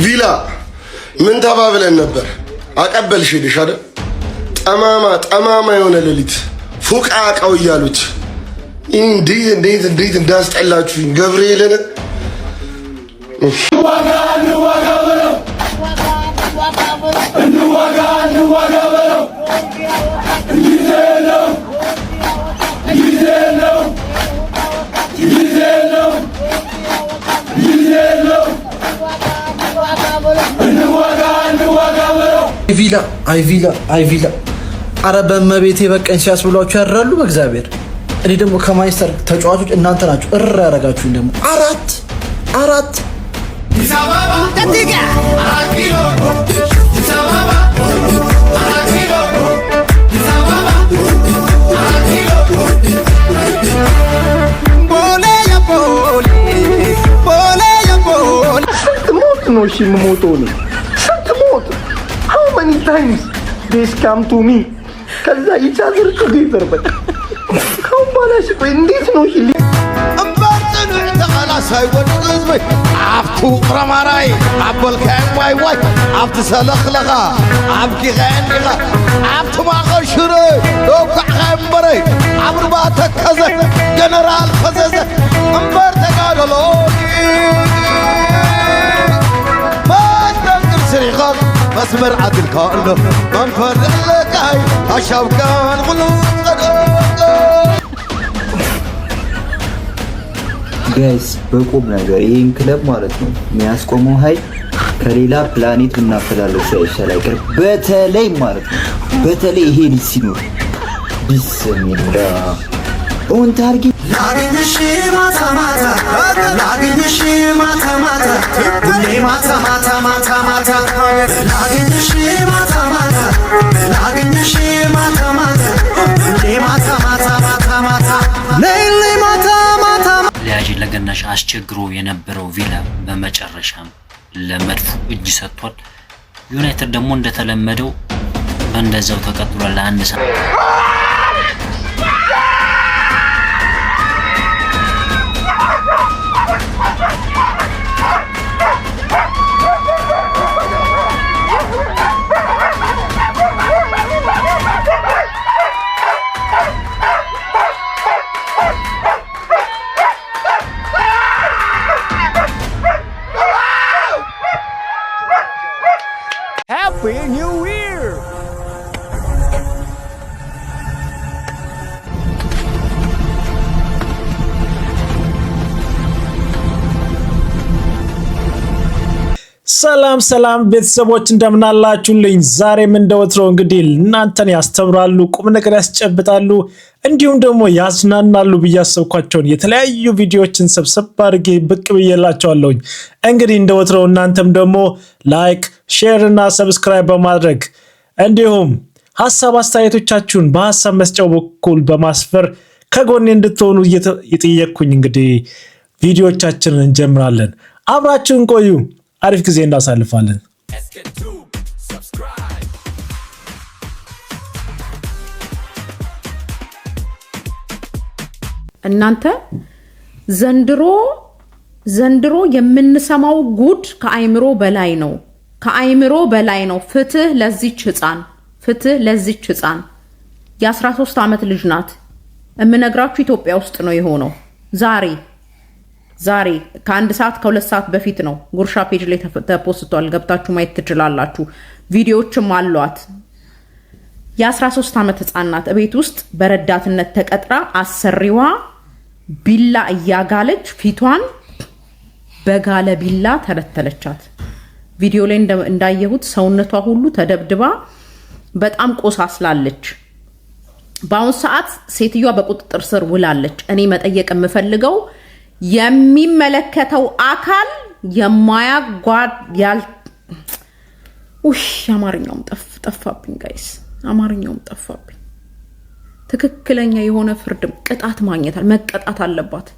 ቪላ ምን ተባብለን ነበር? አቀበልሽ ሄደሽ አይደል? ጠማማ የሆነ ሌሊት ፎቅ አቃው እያሉት እንዴት እንዳስጠላችሁኝ ገብርኤልን። አይቪላ አረ በመቤቴ በቀን ሲያስብሏችሁ ያድራሉ። በእግዚአብሔር እኔ ደግሞ ከማይስተር ተጫዋቾች እናንተ ናችሁ እረ ያረጋችሁኝ። ደግሞ አራት ነው እሺ የምሞተው ነው ስትሞት how many times they come to me ከዛ ይቻዝር ከገይዘር በቃ ካው ባላሽ ቆይ እንዴት ነው እሺ እምባጥኑ ተቀላሳይ ወድዝ በይ አፍቱ ረማራይ አበልካን ዋይ አፍቱ ሰለኽለኻ አብቂ ኸንዲኻ አፍቱ ማኸሽረ ዶካ ኸምበረ አብርባ ተከዘ ጀነራል ፈዘዘ እምበር ተጋደሎ سريخان مسمر عدل كارلو من فرق لكاي عشاو كان غلوط ጋይስ በቁም ነገር ይሄን ክለብ ማለት ነው የሚያስቆመው ኃይል ከሌላ ፕላኔት እናፈላለው ሳይሻላል በተለይ ማለት ነው በተለይ ይሄ ልጅ ሲኖር ቢስሚላ ኦን ታርጌት ላግኝሽ ማታ ላግኝሽ ማታ ማታ ላግኝሽ ማታ ላግኝሽ ማታ ሌሊ ማታ ሊያጅ ለገናሽ አስቸግሮ የነበረው ቪላ በመጨረሻም ለመድፉ እጅ ሰጥቷል። ዩናይትድ ደግሞ እንደተለመደው እንደዛው ተቀጥሏል ለአንድ ሰዓት Happy New Year! ሰላም ቤተሰቦች እንደምናላችሁልኝ ዛሬም እንደወትሮ እንግዲህ እናንተን ያስተምራሉ ቁም ነገር ያስጨብጣሉ እንዲሁም ደግሞ ያዝናናሉ ብያሰብኳቸውን የተለያዩ ቪዲዮዎችን ሰብሰብ አድርጌ ብቅ ብዬላችኋለሁ። እንግዲህ እንደወትሮ እናንተም ደግሞ ላይክ ሼር እና ሰብስክራይብ በማድረግ እንዲሁም ሐሳብ አስተያየቶቻችሁን በሐሳብ መስጫው በኩል በማስፈር ከጎኔ እንድትሆኑ እየጠየቅኩኝ እንግዲህ ቪዲዮዎቻችንን እንጀምራለን። አብራችሁን ቆዩ። አሪፍ ጊዜ እናሳልፋለን። እናንተ ዘንድሮ የምንሰማው ጉድ ከአይምሮ በላይ ነው። ፍትህ ለዚች ህፃን የ13 ዓመት ልጅ ናት። እምነግራችሁ ኢትዮጵያ ውስጥ ነው የሆነው። ዛሬ ከአንድ ሰዓት ከሁለት ሰዓት በፊት ነው። ጉርሻ ፔጅ ላይ ተፖስቷል። ገብታችሁ ማየት ትችላላችሁ። ቪዲዮዎችም አሏት። የ13 ዓመት ህፃን ናት። ቤት ውስጥ በረዳትነት ተቀጥራ አሰሪዋ ቢላ እያጋለች ፊቷን በጋለ ቢላ ተለተለቻት። ቪዲዮ ላይ እንዳየሁት ሰውነቷ ሁሉ ተደብድባ በጣም ቆሳስላለች። በአሁን ሰዓት ሴትዮዋ በቁጥጥር ስር ውላለች። እኔ መጠየቅ የምፈልገው የሚመለከተው አካል የማያጓድ አማርኛውም ጠፋብኝ ጋይስ፣ አማርኛውም ጠፋብኝ። ትክክለኛ የሆነ ፍርድ ቅጣት መቀጣት አለባት።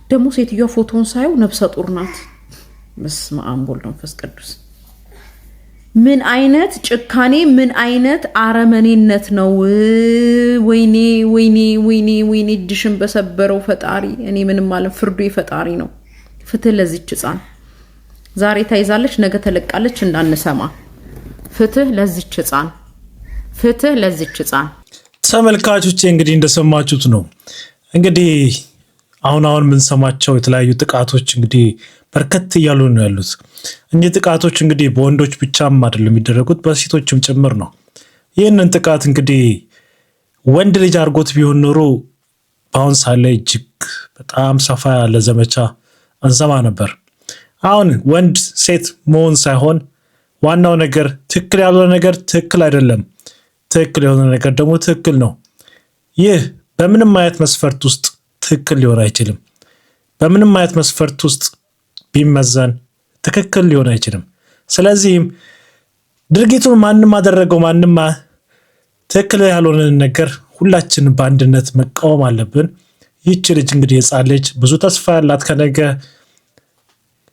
ደግሞ ሴትዮዋ ፎቶን ሳይው ነፍሰ ጡር ናት። በስመ አብ ወወልድ ወመንፈስ ቅዱስ። ምን አይነት ጭካኔ ምን አይነት አረመኔነት ነው? ወይኔ እጅሽን በሰበረው ፈጣሪ። እኔ ምንም ማለት ፍርዱ የፈጣሪ ነው። ፍትህ ለዚች ህፃን ዛሬ ተይዛለች ነገ ተለቃለች እንዳንሰማ። ፍትህ ለዚች ህፃን፣ ፍትህ ለዚች ህፃን። ተመልካቾቼ እንግዲህ እንደሰማችሁት ነው። እንግዲህ አሁን የምንሰማቸው የተለያዩ ጥቃቶች እንግዲህ በርከት እያሉ ነው ያሉት። እኚህ ጥቃቶች እንግዲህ በወንዶች ብቻም አይደለም የሚደረጉት በሴቶችም ጭምር ነው። ይህንን ጥቃት እንግዲህ ወንድ ልጅ አድርጎት ቢሆን ኖሮ በአሁን ሰዓት ላይ እጅግ በጣም ሰፋ ያለ ዘመቻ እንሰማ ነበር። አሁን ወንድ ሴት መሆን ሳይሆን ዋናው ነገር ትክክል ያልሆነ ነገር ትክክል አይደለም፣ ትክክል የሆነ ነገር ደግሞ ትክክል ነው። ይህ በምንም አይነት መስፈርት ውስጥ ትክክል ሊሆን አይችልም። በምንም አይነት መስፈርት ውስጥ ቢመዘን ትክክል ሊሆን አይችልም። ስለዚህም ድርጊቱን ማንም አደረገው ማንም ትክክል ያልሆነ ነገር ሁላችንም በአንድነት መቃወም አለብን። ይህች ልጅ እንግዲህ የጻን ልጅ ብዙ ተስፋ ያላት ከነገ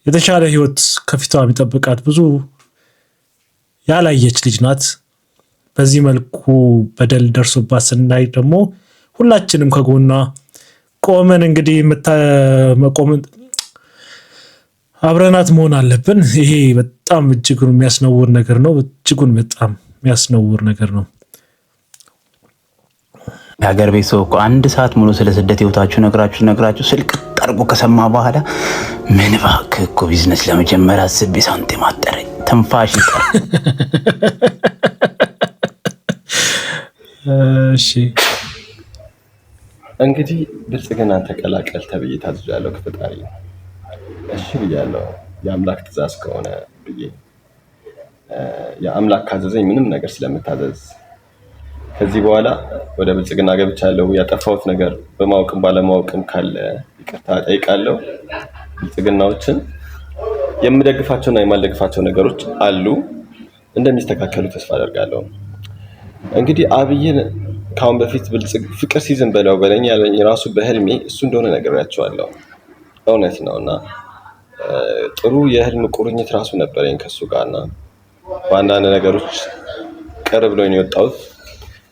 የተሻለ ህይወት ከፊቷ የሚጠብቃት ብዙ ያላየች ልጅ ናት። በዚህ መልኩ በደል ደርሶባት ስናይ ደግሞ ሁላችንም ከጎኗ ቆመን እንግዲህ መቆም አብረናት መሆን አለብን። ይሄ በጣም እጅጉን የሚያስነውር ነገር ነው። እጅጉን በጣም የሚያስነውር ነገር ነው። የሀገር ቤት ሰው እኮ 1 ሰዓት ሙሉ ስለ ስደት ህይወታችሁ ነግራችሁ ስልቅጥ አድርጎ ከሰማ በኋላ ምን እባክህ እኮ ቢዝነስ ለመጀመር አስቤ ሳንቲም አጠረኝ ትንፋሽ ይቀር። እሺ እንግዲህ ብልጽግና ተቀላቀል ተብዬ ታዝዣለሁ ከፈጣሪ። እሺ ብያለሁ። የአምላክ ትእዛዝ ከሆነ ብዬ የአምላክ ካዘዘኝ ምንም ነገር ስለምታዘዝ ከዚህ በኋላ ወደ ብልጽግና ገብቻለሁ። ያጠፋሁት ነገር በማወቅም ባለማወቅም ካለ ይቅርታ ጠይቃለሁ። ብልጽግናዎችን የምደግፋቸውና የማልደግፋቸው ነገሮች አሉ፣ እንደሚስተካከሉ ተስፋ አደርጋለሁ። እንግዲህ አብይን ካሁን በፊት ፍቅር ሲዝም በለው በለኝ ያለኝ ራሱ በህልሜ እሱ እንደሆነ ነግሬያቸዋለሁ። እውነት ነውና ጥሩ የህልም ቁርኝት ራሱ ነበረኝ ከሱ ጋርና በአንዳንድ ነገሮች ቅር ብሎኝ የወጣሁት።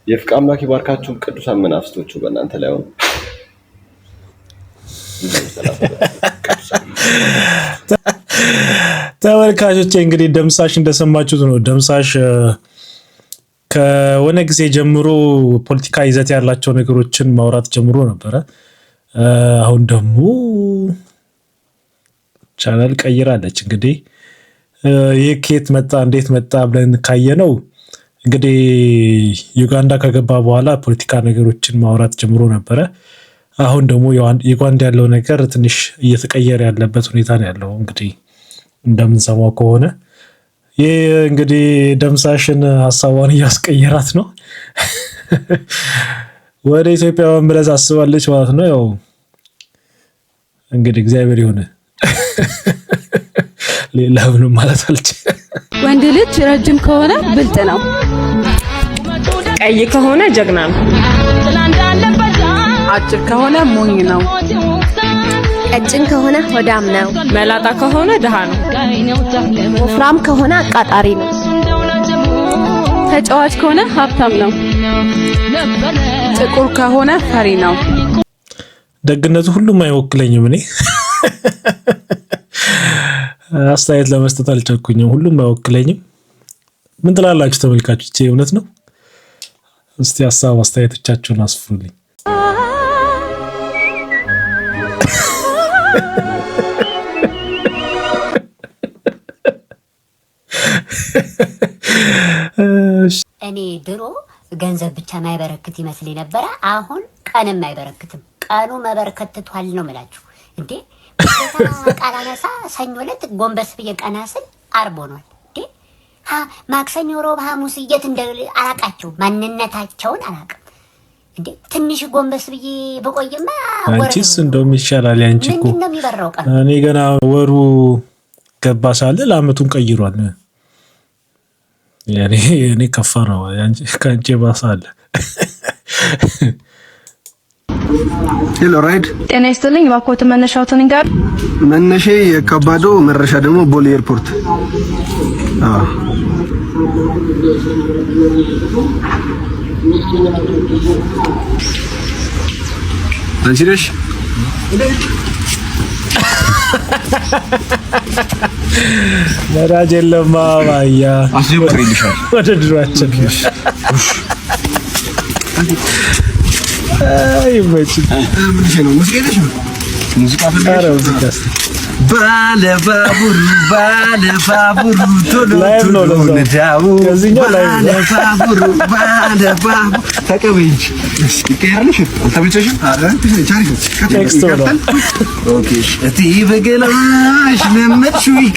የፍቅር አምላክ ይባርካችሁ ቅዱሳን መናፍስቶቹ በእናንተ ላይ ሆነ። ተመልካቾቼ እንግዲህ ደምሳሽ እንደሰማችሁት ነው። ደምሳሽ ከሆነ ጊዜ ጀምሮ ፖለቲካ ይዘት ያላቸው ነገሮችን ማውራት ጀምሮ ነበረ። አሁን ደግሞ ቻናል ቀይራለች። እንግዲህ ይህ ከየት መጣ እንዴት መጣ ብለን ካየነው እንግዲህ ዩጋንዳ ከገባ በኋላ ፖለቲካ ነገሮችን ማውራት ጀምሮ ነበረ። አሁን ደግሞ ዩጋንዳ ያለው ነገር ትንሽ እየተቀየረ ያለበት ሁኔታ ነው ያለው። እንግዲህ እንደምንሰማው ከሆነ ይህ እንግዲህ ደምሳሽን ሀሳቧን እያስቀየራት ነው። ወደ ኢትዮጵያ መመለስ አስባለች ማለት ነው። ያው እንግዲህ እግዚአብሔር ይሁን፣ ሌላ ምንም ማለት አልችልም። ወንድ ልጅ ረጅም ከሆነ ብልጥ ነው፣ ቀይ ከሆነ ጀግና ነው፣ አጭር ከሆነ ሞኝ ነው፣ ቀጭን ከሆነ ሆዳም ነው፣ መላጣ ከሆነ ድሃ ነው፣ ወፍራም ከሆነ አቃጣሪ ነው፣ ተጫዋች ከሆነ ሀብታም ነው፣ ጥቁር ከሆነ ፈሪ ነው። ደግነቱ ሁሉም አይወክለኝም። እኔ አስተያየት ለመስጠት አልቻልኩኝም። ሁሉም አይወክለኝም። ምን ትላላችሁ ተመልካቾቼ? እውነት ነው? እስቲ ሀሳብ አስተያየቶቻችሁን አስፍሩልኝ። እኔ ድሮ ገንዘብ ብቻ ማይበረክት ይመስለኝ ነበረ። አሁን ቀንም አይበረክትም። ቀኑ መበረከትቷል ነው የምላችሁ እንዴ። ቃላነሳ ሰኞ ዕለት ጎንበስ ብዬ ቀና ስል ዓርብ ሆኗል እንዴ። ማክሰኞ፣ ሮብ፣ ሐሙስ የት እንደ አላቃቸው ማንነታቸውን አላቅም እንዴ። ትንሽ ጎንበስ ብዬ በቆየማ አንቺስ እንደውም ይሻላል። ያንቺ እኮ ምንድን ነው የሚበራው ቀን? እኔ ገና ወሩ ገባ ሳለ ለአመቱን ቀይሯል። እኔ ከፋ ነው ከአንቺ ባሰ አለ። ሄሎ ራይድ፣ ጤና ይስጥልኝ። እባክዎት መነሻዎትን ይንገር። መነሻ የካባዶ መረሻ ደግሞ ቦሌ ኤርፖርት። አንቺ ነሽ? ነዳጅ የለም ማያ አስጀምሬልሻል ወደ ድሯችን አይ ወጭ ምን ነው ሙዚቃ ፈልጋለሁ ባለባቡሩ ቶሎ ቶሎ ነዳው ባለባቡሩ ተቀበይኝ ይቀርልሽ አልተመቸሽ አረ ቴክስት ነው ኦኬ እቲ በገላሽ ለመድሹይ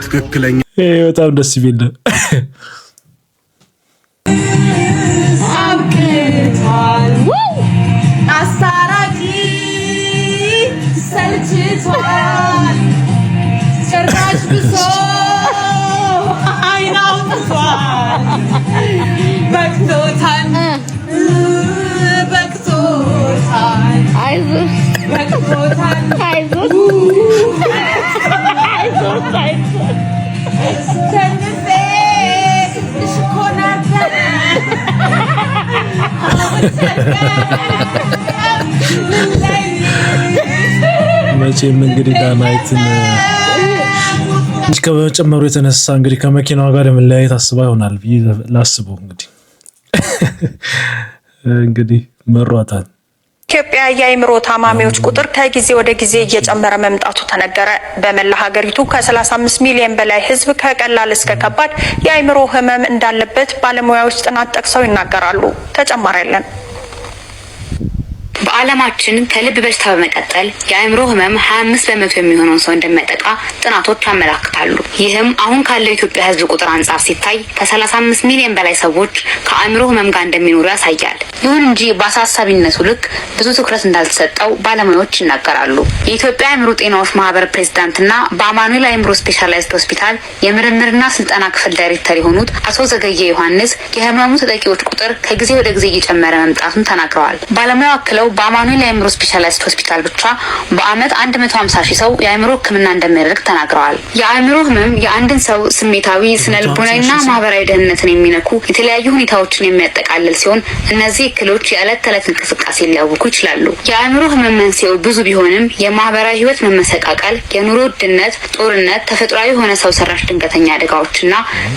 ትክክለኛ በጣም ደስ ይላል አስታራቂ ሰልችቷል ጭራሽ ብሶ አይናው ጥፏል በቅቶታል አይዞሽ በቅቶታል አይዞሽ ተንፌ እሽኮ ነበር መቼም እንግዲህ ዳናይትን ከመጨመሩ የተነሳ እንግዲህ ከመኪናዋ ጋር ለመለያየት አስባ ይሆናል ብዬ ላስበው እንግዲህ መሯታል። ኢትዮጵያ የአእምሮ ታማሚዎች ቁጥር ከጊዜ ወደ ጊዜ እየጨመረ መምጣቱ ተነገረ። በመላ ሀገሪቱ ከ35 ሚሊዮን በላይ ሕዝብ ከቀላል እስከ ከባድ የአእምሮ ህመም እንዳለበት ባለሙያዎች ጥናት ጠቅሰው ይናገራሉ። ተጨማሪ ያለን በዓለማችን ከልብ በሽታ በመቀጠል የአእምሮ ህመም 25 በመቶ የሚሆነውን ሰው እንደሚያጠቃ ጥናቶች ያመለክታሉ። ይህም አሁን ካለው የኢትዮጵያ ህዝብ ቁጥር አንጻር ሲታይ ከ35 ሚሊዮን በላይ ሰዎች ከአእምሮ ህመም ጋር እንደሚኖሩ ያሳያል። ይሁን እንጂ በአሳሳቢነቱ ልክ ብዙ ትኩረት እንዳልተሰጠው ባለሙያዎች ይናገራሉ። የኢትዮጵያ አእምሮ ጤናዎች ማህበር ፕሬዝዳንትና በአማኑኤል አእምሮ ስፔሻላይዝድ ሆስፒታል የምርምርና ስልጠና ክፍል ዳይሬክተር የሆኑት አቶ ዘገየ ዮሐንስ የህመሙ ተጠቂዎች ቁጥር ከጊዜ ወደ ጊዜ እየጨመረ መምጣቱን ተናግረዋል። ባለሙያው አክለው በአማኑኤል አእምሮ ስፔሻላይዝድ ሆስፒታል ብቻ በአመት 150 ሺህ ሰው የአእምሮ ህክምና እንደሚያደርግ ተናግረዋል። የአእምሮ ህመም የአንድን ሰው ስሜታዊ፣ ስነልቦናዊና ማህበራዊ ደህንነትን የሚነኩ የተለያዩ ሁኔታዎችን የሚያጠቃልል ሲሆን እነዚህ እክሎች የዕለት ተዕለት እንቅስቃሴ ሊያውኩ ይችላሉ። የአእምሮ ህመም መንስኤው ብዙ ቢሆንም የማህበራዊ ህይወት መመሰቃቀል፣ የኑሮ ውድነት፣ ጦርነት፣ ተፈጥሯዊ የሆነ ሰው ሰራሽ ድንገተኛ አደጋዎችና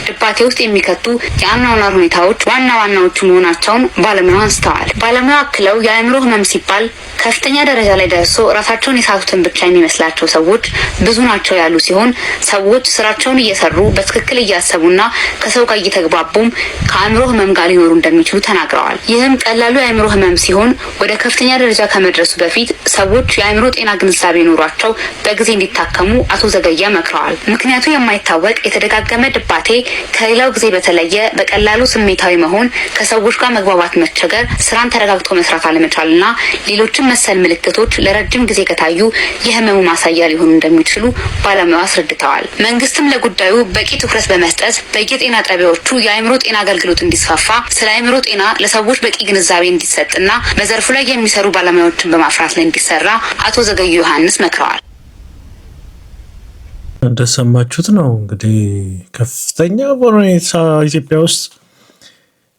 ድባቴ ውስጥ የሚከቱ የአኗኗር ሁኔታዎች ዋና ዋናዎቹ መሆናቸውን ባለሙያው አንስተዋል። ባለሙያው አክለው የአእምሮ ህመም ሲባል ከፍተኛ ደረጃ ላይ ደርሶ ራሳቸውን የሳቱትን ብቻ የሚመስላቸው ሰዎች ብዙ ናቸው ያሉ ሲሆን ሰዎች ስራቸውን እየሰሩ በትክክል እያሰቡና ከሰው ጋር እየተግባቡም ከአእምሮ ህመም ጋር ሊኖሩ እንደሚችሉ ተናግረዋል። ይህም ቀላሉ የአእምሮ ህመም ሲሆን ወደ ከፍተኛ ደረጃ ከመድረሱ በፊት ሰዎች የአእምሮ ጤና ግንዛቤ ኖሯቸው በጊዜ እንዲታከሙ አቶ ዘገየ መክረዋል። ምክንያቱ የማይታወቅ የተደጋገመ ድባቴ፣ ከሌላው ጊዜ በተለየ በቀላሉ ስሜታዊ መሆን፣ ከሰዎች ጋር መግባባት መቸገር፣ ስራን ተረጋግቶ መስራት አለመቻልና ሌሎችም መሰል ምልክቶች ለረጅም ጊዜ ከታዩ የህመሙ ማሳያ ሊሆኑ እንደሚችሉ ባለሙያው አስረድተዋል። መንግስትም ለጉዳዩ በቂ ትኩረት በመስጠት በየጤና ጣቢያዎቹ የአእምሮ ጤና አገልግሎት እንዲስፋፋ፣ ስለ አእምሮ ጤና ለሰዎች በቂ ግንዛቤ እንዲሰጥና በዘርፉ ላይ የሚሰሩ ባለሙያዎችን በማፍራት ላይ እንዲሰራ አቶ ዘገዩ ዮሐንስ መክረዋል። እንደሰማችሁት ነው እንግዲህ ከፍተኛ በሁኔታ ኢትዮጵያ ውስጥ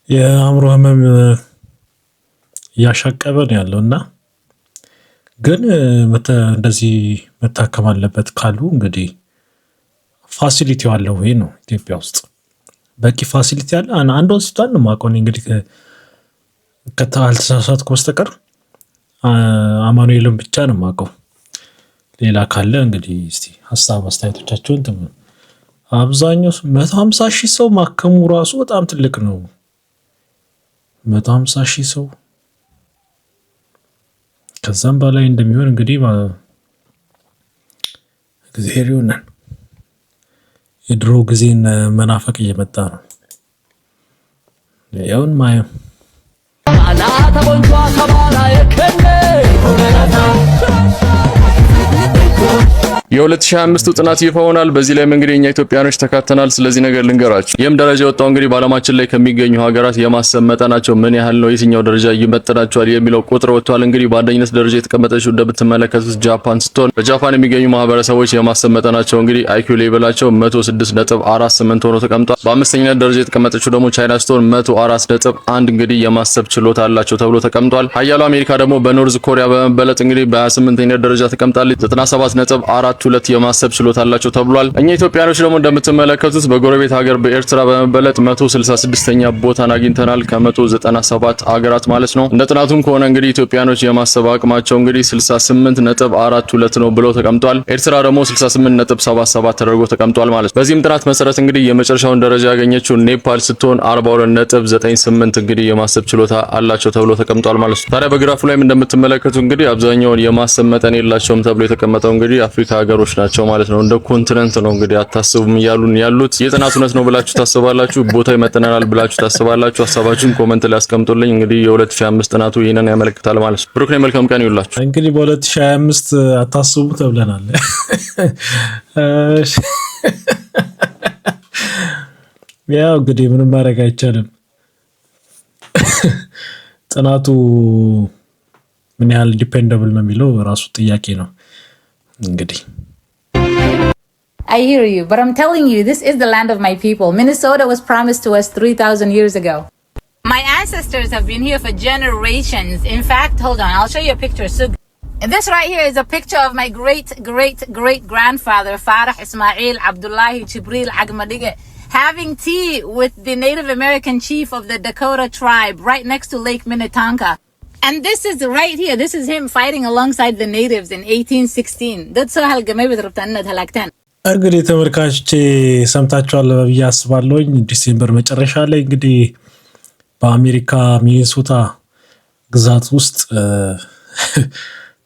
የአእምሮ ህመም እያሻቀበ ነው ያለውና ግን እንደዚህ መታከም አለበት ካሉ እንግዲህ ፋሲሊቲው አለው ወይ ነው። ኢትዮጵያ ውስጥ በቂ ፋሲሊቲ አለ? አንድ ሆስፒታል ነው የማውቀው እንግዲህ ካልተሳሳትኩ በስተቀር አማኑኤልን ብቻ ነው የማውቀው። ሌላ ካለ እንግዲህ እስቲ ሀሳብ አስተያየቶቻችሁን አብዛኛው 150 ሺህ ሰው ማከሙ ራሱ በጣም ትልቅ ነው። 150 ሺህ ሰው ከዛም በላይ እንደሚሆን እንግዲህ እግዚአብሔር ይሁነን። የድሮ ጊዜን መናፈቅ እየመጣ ነው። ያውን ማየ የ2025 ጥናት ይፋ ሆኗል። በዚህ ላይ እንግዲህ እኛ ኢትዮጵያኖች ተካተናል። ስለዚህ ነገር ልንገራችሁ። ይህም ደረጃ የወጣው እንግዲህ በዓለማችን ላይ ከሚገኙ ሀገራት የማሰብ መጠናቸው ምን ያህል ነው፣ የትኛው ደረጃ ይመጥናቸዋል የሚለው ቁጥር ወጥቷል። እንግዲህ በአንደኝነት ደረጃ የተቀመጠችው እንደምትመለከቱት ጃፓን ስትሆን በጃፓን የሚገኙ ማህበረሰቦች የማሰብ መጠናቸው እንግዲህ IQ ሌቨላቸው 106.48 ሆኖ ተቀምጧል። በአምስተኝነት ደረጃ የተቀመጠችው ደግሞ ቻይና ስትሆን 104.1 እንግዲህ የማሰብ ችሎታ አላቸው ተብሎ ተቀምጧል። ሀያሉ አሜሪካ ደግሞ በኖርዝ ኮሪያ በመበለጥ እንግዲህ በ28ኛው ደረጃ ተቀምጣለች። 97.42 የማሰብ ችሎታ አላቸው ተብሏል። እኛ ኢትዮጵያኖች ደግሞ እንደምትመለከቱት በጎረቤት ሀገር በኤርትራ በመበለጥ 166ኛ ቦታን አግኝተናል ከ197 ሀገራት ማለት ነው። እንደ ጥናቱም ከሆነ እንግዲህ ኢትዮጵያኖች የማሰብ አቅማቸው እንግዲህ 68.42 ነው ብለው ተቀምጧል። ኤርትራ ደግሞ 68.77 ተደርጎ ተቀምጧል ማለት ነው። በዚህም ጥናት መሰረት እንግዲህ የመጨረሻውን ደረጃ ያገኘችው ኔፓል ስትሆን 42.98 እንግዲህ የማሰብ ችሎታ አላቸው ተብሎ ተቀምጧል ማለት ነው። ታዲያ በግራፉ ላይም እንደምትመለከቱ እንግዲህ አብዛኛውን የማሰብ መጠን የላቸውም ተብሎ የተቀመጠው እንግዲህ አፍሪካ ሀገሮች ናቸው ማለት ነው። እንደ ኮንቲኔንት ነው እንግዲህ አታስቡም እያሉን ያሉት። የጥናት እውነት ነው ብላችሁ ታስባላችሁ? ቦታው ይመጥነናል ብላችሁ ታስባላችሁ? ሀሳባችሁን ኮሜንት ላይ አስቀምጡልኝ። እንግዲህ የ2025 ጥናቱ ይሄንን ያመለክታል ማለት ነው። ብሩክ ነኝ። መልካም ቀን ይውላችሁ። እንግዲህ በ2025 አታስቡ ተብለናል። ያው እንግዲህ ምንም ማድረግ አይቻልም። ጥናቱ ምን ያህል ዲፔንደብል ነው የሚለው ራሱ ጥያቄ ነው እንግዲህ። I hear you, but I'm telling you, this is the land of my people. Minnesota was promised to us 3,000 years ago. My ancestors have been here for generations. In fact, hold on, I'll show you a picture. So, this right here is a picture of my great-great-great-grandfather, Farah Ismail Abdullahi Jibril Agmadige, having tea with the Native American chief of the Dakota tribe right next to Lake Minnetonka. And this is right here. This is him fighting alongside the natives in 1816. That's so halgamay bitrabtanna halaktan. እንግዲህ ተመልካቾቼ ሰምታችኋል ብዬ አስባለሁኝ። ዲሴምበር መጨረሻ ላይ እንግዲህ በአሜሪካ ሚኒሶታ ግዛት ውስጥ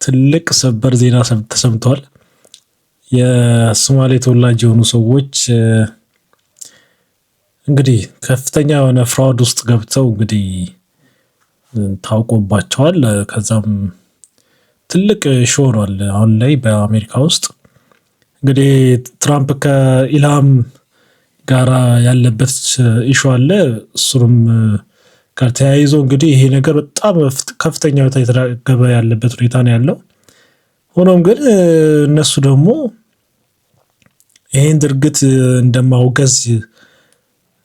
ትልቅ ሰበር ዜና ተሰምቷል። የሶማሌ ተወላጅ የሆኑ ሰዎች እንግዲህ ከፍተኛ የሆነ ፍራውድ ውስጥ ገብተው እንግዲህ ታውቆባቸዋል። ከዛም ትልቅ ሾው ሆኗል አሁን ላይ በአሜሪካ ውስጥ። እንግዲህ ትራምፕ ከኢልሃም ጋራ ያለበት ኢሹ አለ። እሱንም ጋር ተያይዞ እንግዲህ ይሄ ነገር በጣም ከፍተኛ የተራገበ ያለበት ሁኔታ ነው ያለው። ሆኖም ግን እነሱ ደግሞ ይሄን ድርጊት እንደማውገዝ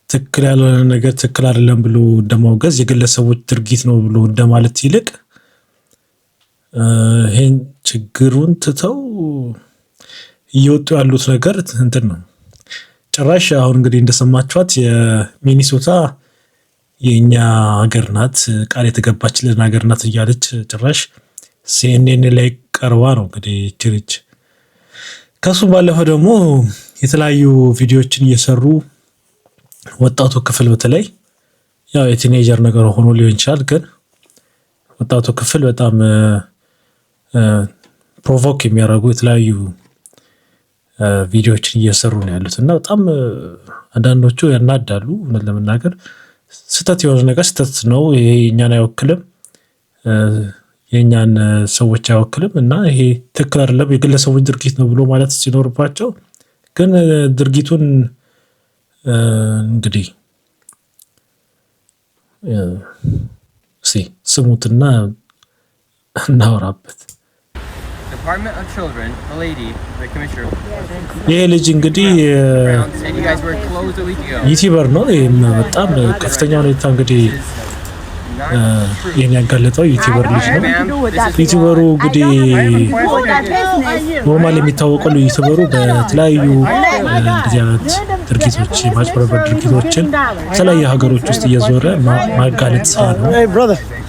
ትክክል ያልሆነ ነገር ትክክል አይደለም ብሎ እንደማውገዝ የግለሰቦች ድርጊት ነው ብሎ እንደማለት ይልቅ ይሄን ችግሩን ትተው እየወጡ ያሉት ነገር እንትን ነው። ጭራሽ አሁን እንግዲህ እንደሰማችኋት የሚኒሶታ የኛ ሀገር ናት፣ ቃል የተገባችልን ሀገር ናት እያለች ጭራሽ CNN ላይ ቀርባ ነው እንግዲህ ችርች። ከሱም ባለፈ ደግሞ የተለያዩ ቪዲዮዎችን እየሰሩ ወጣቱ ክፍል በተለይ ያው የቲኔጀር ነገር ሆኖ ሊሆን ይችላል፣ ግን ወጣቱ ክፍል በጣም ፕሮቮክ የሚያደርጉ የተለያዩ ቪዲዮዎችን እየሰሩ ነው ያሉት እና በጣም አንዳንዶቹ ያናዳሉ። እውነት ለመናገር ስህተት የሆነ ነገር ስህተት ነው፣ ይሄ እኛን አይወክልም፣ የእኛን ሰዎች አይወክልም እና ይሄ ትክክል አይደለም የግለሰቦች ድርጊት ነው ብሎ ማለት ሲኖርባቸው ግን ድርጊቱን እንግዲህ ስሙትና እናወራበት። ይሄ ልጅ እንግዲህ ዩቲዩበር ነው። ይህም በጣም ከፍተኛ ሁኔታ እንግዲህ ይህን ያጋለጠው ዩቲዩበር ልጅ ነው። ዩቲዩበሩ እንግዲህ ኖርማል የሚታወቀው ዩቲዩበሩ በተለያዩ እንደዚህ አይነት ድርጊቶች የማጭበርበር ድርጊቶችን የተለያዩ ሀገሮች ውስጥ እየዞረ ማጋለጥ ስራ ነው።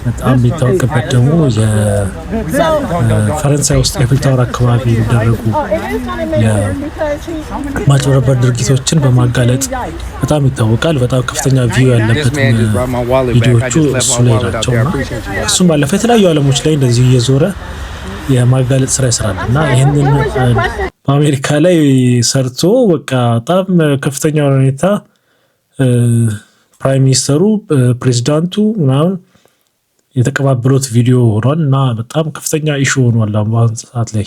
በጣም የሚታወቅበት ደግሞ የፈረንሳይ ውስጥ የኢፊል ታወር አካባቢ የሚደረጉ የማጭበርበር ድርጊቶችን በማጋለጥ በጣም ይታወቃል። በጣም ከፍተኛ ቪው ያለበት ቪዲዮዎቹ እሱ ላይ ናቸው እና እሱም ባለፈ የተለያዩ ዓለሞች ላይ እንደዚህ እየዞረ የማጋለጥ ስራ ይሰራል እና ይህንን በአሜሪካ ላይ ሰርቶ በቃ በጣም ከፍተኛ ሁኔታ ፕራይም ሚኒስተሩ ፕሬዚዳንቱ ምናምን የተቀባበሉት ቪዲዮ ሆኗል እና በጣም ከፍተኛ ኢሹ ሆኗል በአሁኑ ሰዓት ላይ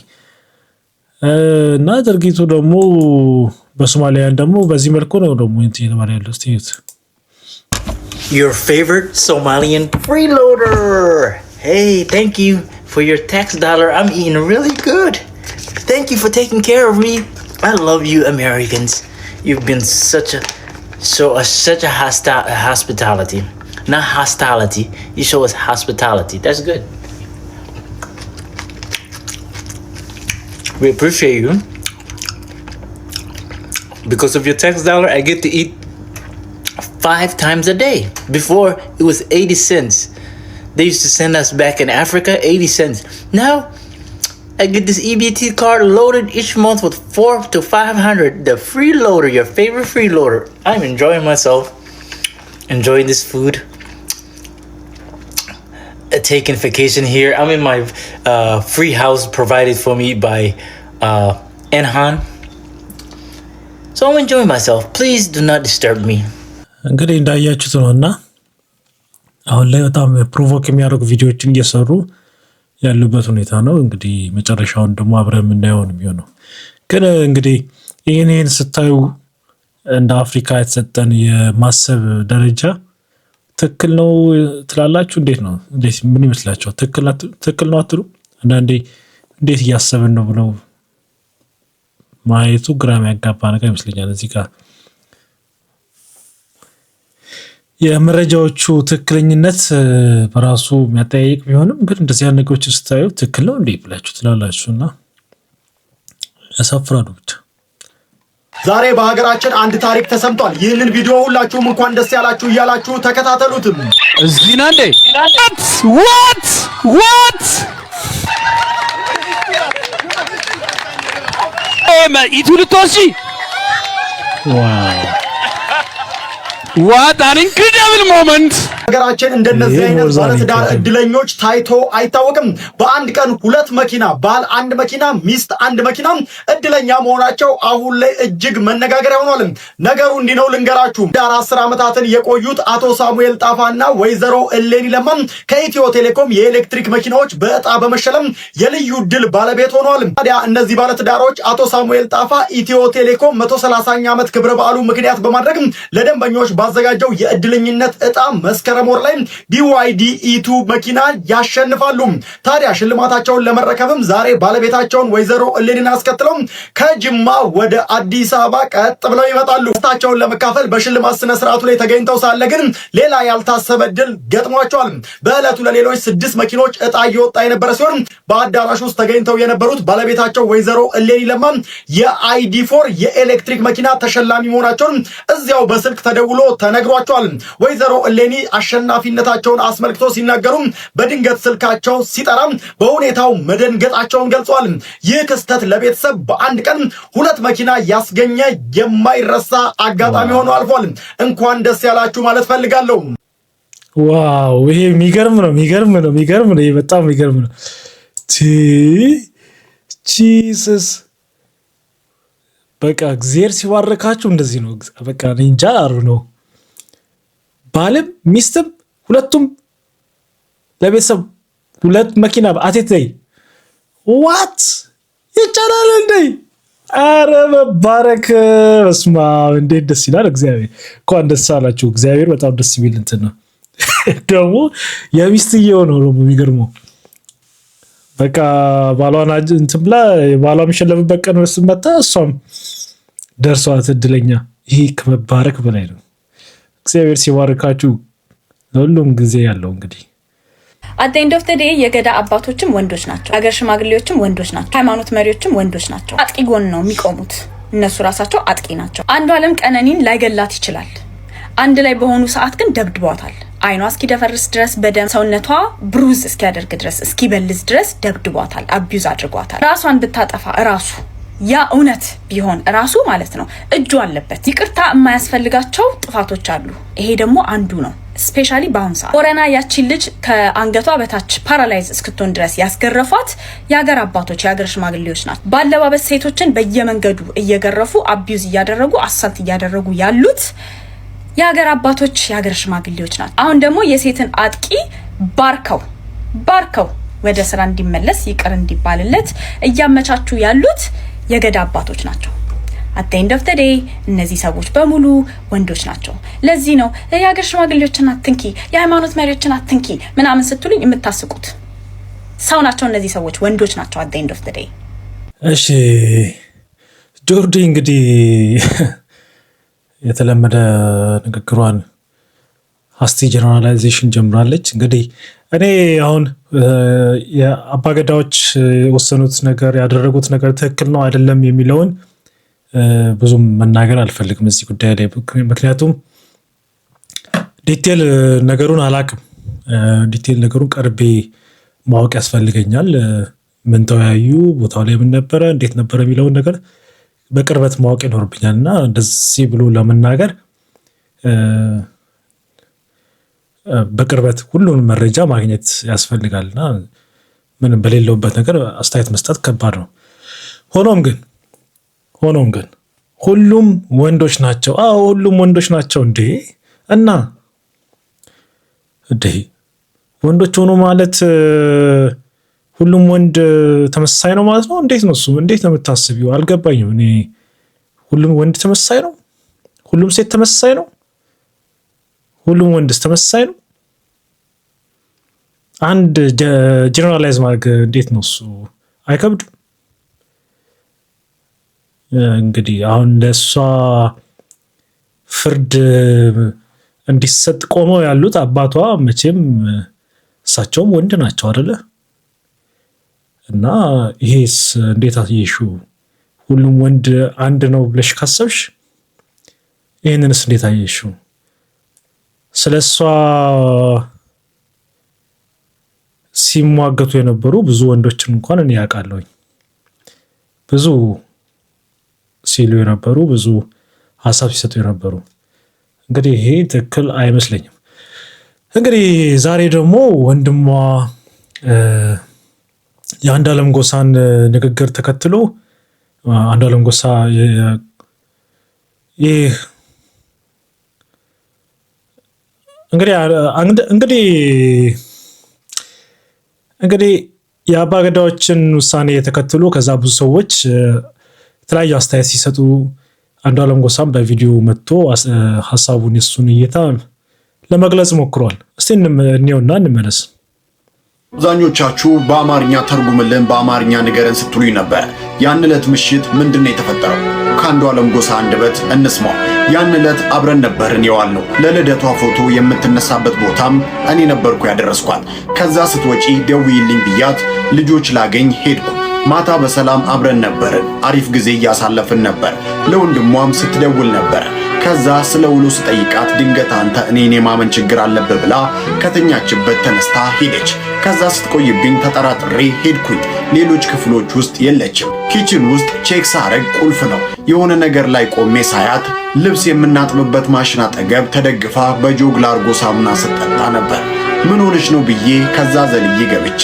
እና ድርጊቱ ደግሞ በሶማሊያን ደግሞ በዚህ መልኩ ነው ደግሞ እየተባለ ያለው። እስቲ Your favorite Somalian freeloader. Hey, thank you for your tax dollar. I'm eating really good. Thank you for taking care of me. I love you Americans. You've been such a hospitality. Not hostility. You show us hospitality. That's good. We appreciate you. Because of your tax dollar, I get to eat 5 times a day. Before, it was 80 cents. They used to send us back in Africa 80 cents. Now, I get this EBT card loaded each month with 400 to 500. The freeloader, your favorite freeloader. I'm enjoying myself. Enjoying this food. Taking vacation here. I'm in my free house provided for me by Enhan. So I'm enjoying myself. Please do not disturb me. እንግዲህ እንዳያችሁት ነውና አሁን ላይ በጣም ፕሮቮክ የሚያደርጉ ቪዲዮዎችን እየሰሩ ያሉበት ሁኔታ ነው። እንግዲህ መጨረሻውን ደግሞ አብረን የምናየው ነው የሚሆነው። ግን እንግዲህ ይሄን ስታዩ እንደ አፍሪካ የተሰጠን የማሰብ ደረጃ ትክክል ነው ትላላችሁ? እንዴት ነው? እንዴት ምን ይመስላችኋል? ትክክል ነው አትሉ? አንዳንዴ እንዴት እያሰብን ነው ብለው ማየቱ ግራ የሚያጋባ ነገር ይመስለኛል። እዚህ ጋር የመረጃዎቹ ትክክለኝነት በራሱ የሚያጠያይቅ ቢሆንም ግን እንደዚህ አይነት ነገሮች ስታዩ ትክክል ነው እንዴ ብላችሁ ትላላችሁና ያሳፍራሉ ብቻ። ዛሬ በሀገራችን አንድ ታሪክ ተሰምቷል። ይህንን ቪዲዮ ሁላችሁም እንኳን ደስ ያላችሁ እያላችሁ ተከታተሉትም። እዚህ ና እንዴ what ኢቱልቶሲ ዋው what an incredible moment. ሀገራችን እንደነዚህ አይነት ባለትዳር እድለኞች ታይቶ አይታወቅም። በአንድ ቀን 2 መኪና፣ ባል 1 መኪና፣ ሚስት 1 መኪና እድለኛ መሆናቸው አሁን ላይ እጅግ መነጋገሪያ ሆኗል። ነገሩ እንዲህ ነው ልንገራችሁ። 10 ዓመታትን የቆዩት አቶ ሳሙኤል ጣፋና ወይዘሮ እሌኒ ለማ ከኢትዮ ቴሌኮም የኤሌክትሪክ መኪናዎች በዕጣ በመሸለም የልዩ ድል ባለቤት ሆኗል። ታዲያ እነዚህ ባለትዳሮች አቶ ሳሙኤል ጣፋ ኢትዮ ቴሌኮም 130ኛ ዓመት ክብረ በዓሉ ምክንያት በማድረግ ለደንበኞች ባዘጋጀው የእድለኝነት ዕጣ መስከረም ወር ላይ BYD E2 መኪና ያሸንፋሉ። ታዲያ ሽልማታቸውን ለመረከብም ዛሬ ባለቤታቸውን ወይዘሮ እሌኒን አስከትለው ከጅማ ወደ አዲስ አበባ ቀጥ ብለው ይመጣሉ። ደስታቸውን ለመካፈል በሽልማት ስነ ስርዓቱ ላይ ተገኝተው ሳለ ግን ሌላ ያልታሰበ ድል ገጥሟቸዋል። በዕለቱ ለሌሎች 6 መኪኖች ዕጣ እየወጣ የነበረ ሲሆን በአዳራሽ ውስጥ ተገኝተው የነበሩት ባለቤታቸው ወይዘሮ እሌኒ ለማ የID4 የኤሌክትሪክ መኪና ተሸላሚ መሆናቸውን እዚያው በስልክ ተደውሎ ተነግሯቸዋል። ወይዘሮ እሌኒ አሸናፊነታቸውን አስመልክቶ ሲናገሩ በድንገት ስልካቸው ሲጠራ በሁኔታው መደንገጣቸውን ገልጸዋል። ይህ ክስተት ለቤተሰብ በአንድ ቀን 2 መኪና ያስገኘ የማይረሳ አጋጣሚ ሆኖ አልፏል። እንኳን ደስ ያላችሁ ማለት ፈልጋለሁ። ዋው! ይሄ የሚገርም ነው። ይሄ በጣም የሚገርም ነው። ጂሰስ በቃ እግዚአብሔር ሲባርካችሁ እንደዚህ ነው። በቃ እንጃ አሩ ነው። ባልም ሚስትም ሁለቱም ለቤተሰብ 2 መኪና አቴት ላይ ዋት ይቻላል እንዴ? አረ መባረክ በስማ እንዴት ደስ ይላል። እግዚአብሔር እንኳን ደስ አላችሁ። እግዚአብሔር በጣም ደስ የሚል እንትን ነው። ደግሞ የሚስትየው ነው ደግሞ የሚገርመው። በቃ ባሏን እንትን ብላ ባሏ የሚሸለምበት ቀን መጣ፣ እሷም ደርሷት እድለኛ። ይሄ ከመባረክ በላይ ነው። እግዚአብሔር ሲባርካችሁ ለሁሉም ጊዜ ያለው እንግዲህ at the end of the day የገዳ አባቶችም ወንዶች ናቸው፣ ሀገር ሽማግሌዎችም ወንዶች ናቸው፣ ሃይማኖት መሪዎችም ወንዶች ናቸው። አጥቂ ጎን ነው የሚቆሙት። እነሱ ራሳቸው አጥቂ ናቸው። አንዱ ዓለም ቀነኒን ላይገላት ይችላል። አንድ ላይ በሆኑ ሰዓት ግን ደብድቧታል። አይኗ እስኪደፈርስ ድረስ በደም ሰውነቷ ብሩዝ እስኪያደርግ ድረስ እስኪበልዝ ድረስ ደብድቧታል፣ አቢዩዝ አድርጓታል። ራሷን ብታጠፋ ራሱ ያ እውነት ቢሆን ራሱ ማለት ነው እጁ አለበት። ይቅርታ የማያስፈልጋቸው ጥፋቶች አሉ። ይሄ ደግሞ አንዱ ነው። ስፔሻሊ በአሁን ሰዓት ኮረና ያቺን ልጅ ከአንገቷ በታች ፓራላይዝ እስክትሆን ድረስ ያስገረፏት የሀገር አባቶች የሀገር ሽማግሌዎች ናቸው። ባለባበስ ሴቶችን በየመንገዱ እየገረፉ አቢዩዝ እያደረጉ አሳልት እያደረጉ ያሉት የሀገር አባቶች የሀገር ሽማግሌዎች ናቸው። አሁን ደግሞ የሴትን አጥቂ ባርከው ወደ ስራ እንዲመለስ ይቅር እንዲባልለት እያመቻቹ ያሉት የገዳ አባቶች ናቸው። at the end of the day እነዚህ ሰዎች በሙሉ ወንዶች ናቸው። ለዚህ ነው የሀገር ሽማግሌዎችን አትንኪ፣ የሃይማኖት መሪዎችን አትንኪ ምናምን ስትሉኝ የምታስቁት። ሰው ናቸው እነዚህ ሰዎች፣ ወንዶች ናቸው at the end of the day። እሺ ጆርዲ እንግዲህ የተለመደ ንግግሯን ሀስቲ ጀነራላይዜሽን ጀምራለች። እንግዲህ እኔ አሁን የአባገዳዎች የወሰኑት ነገር ያደረጉት ነገር ትክክል ነው አይደለም የሚለውን ብዙም መናገር አልፈልግም እዚህ ጉዳይ ላይ፣ ምክንያቱም ዲቴል ነገሩን አላቅም። ዲቴል ነገሩን ቀርቤ ማወቅ ያስፈልገኛል። ምን ተወያዩ፣ ቦታው ላይ ምን ነበረ፣ እንዴት ነበረ የሚለውን ነገር በቅርበት ማወቅ ይኖርብኛል እና እንደዚህ ብሎ ለመናገር በቅርበት ሁሉንም መረጃ ማግኘት ያስፈልጋልና ምንም በሌለውበት ነገር አስተያየት መስጠት ከባድ ነው። ሆኖም ግን ሁሉም ወንዶች ናቸው። አዎ ሁሉም ወንዶች ናቸው እንዴ! እና እንዴ ወንዶች ሆኖ ማለት ሁሉም ወንድ ተመሳሳይ ነው ማለት ነው? እንዴት ነው እሱ? እንዴት ነው የምታስቢው? አልገባኝም እኔ። ሁሉም ወንድ ተመሳሳይ ነው? ሁሉም ሴት ተመሳሳይ ነው? ሁሉም ወንድስ ተመሳሳይ ነው? አንድ ጀነራላይዝ ማድረግ እንዴት ነው እሱ? አይከብድም? እንግዲህ አሁን ለእሷ ፍርድ እንዲሰጥ ቆመው ያሉት አባቷ መቼም እሳቸውም ወንድ ናቸው አይደለ? እና ይሄስ እንዴት አየሽው? ሁሉም ወንድ አንድ ነው ብለሽ ካሰብሽ ይህንንስ እንዴት አየሽው? ስለሷ ሲሟገቱ የነበሩ ብዙ ወንዶችን እንኳን እኔ ያውቃለሁኝ። ብዙ ሲሉ የነበሩ፣ ብዙ ሀሳብ ሲሰጡ የነበሩ። እንግዲህ ይሄ ትክክል አይመስለኝም። እንግዲህ ዛሬ ደግሞ ወንድሟ የአንዱዓለም ጎሳን ንግግር ተከትሎ አንዱዓለም ጎሳ ይህ እንግዲህ የአባገዳዎችን ውሳኔ ተከትሎ ከዛ ብዙ ሰዎች የተለያዩ አስተያየት ሲሰጡ አንዱዓለም ጎሳም በቪዲዮ መጥቶ ሀሳቡን የሱን እይታ ለመግለጽ ሞክሯል። እስቲ እንየውና እንመለስ። አብዛኞቻችሁ በአማርኛ ተርጉምልን፣ በአማርኛ ንገረን ስትሉኝ ነበር። ያን ዕለት ምሽት ምንድነው የተፈጠረው? ከአንዱዓለም ጎሳ አንደበት እንስማው። ያን ዕለት አብረን ነበርን የዋልነው። ለልደቷ ፎቶ የምትነሳበት ቦታም እኔ ነበርኩ ያደረስኳት። ከዛ ስትወጪ ደውዪልኝ ብያት ልጆች ላገኝ ሄድኩ። ማታ በሰላም አብረን ነበርን። አሪፍ ጊዜ እያሳለፍን ነበር። ለወንድሟም ስትደውል ነበር። ከዛ ስለ ውሎ ስጠይቃት ድንገት አንተ እኔን የማመን ችግር አለብህ ብላ ከተኛችበት ተነስታ ሄደች። ከዛ ስትቆይብኝ ተጠራጥሬ ሄድኩኝ። ሌሎች ክፍሎች ውስጥ የለችም። ኪችን ውስጥ ቼክ ሳረግ ቁልፍ ነው። የሆነ ነገር ላይ ቆሜ ሳያት ልብስ የምናጥብበት ማሽን አጠገብ ተደግፋ በጆግ ላርጎ ሳሙና ስትጠጣ ነበር። ምን ሆነች ነው ብዬ ከዛ ዘልዬ ገብቼ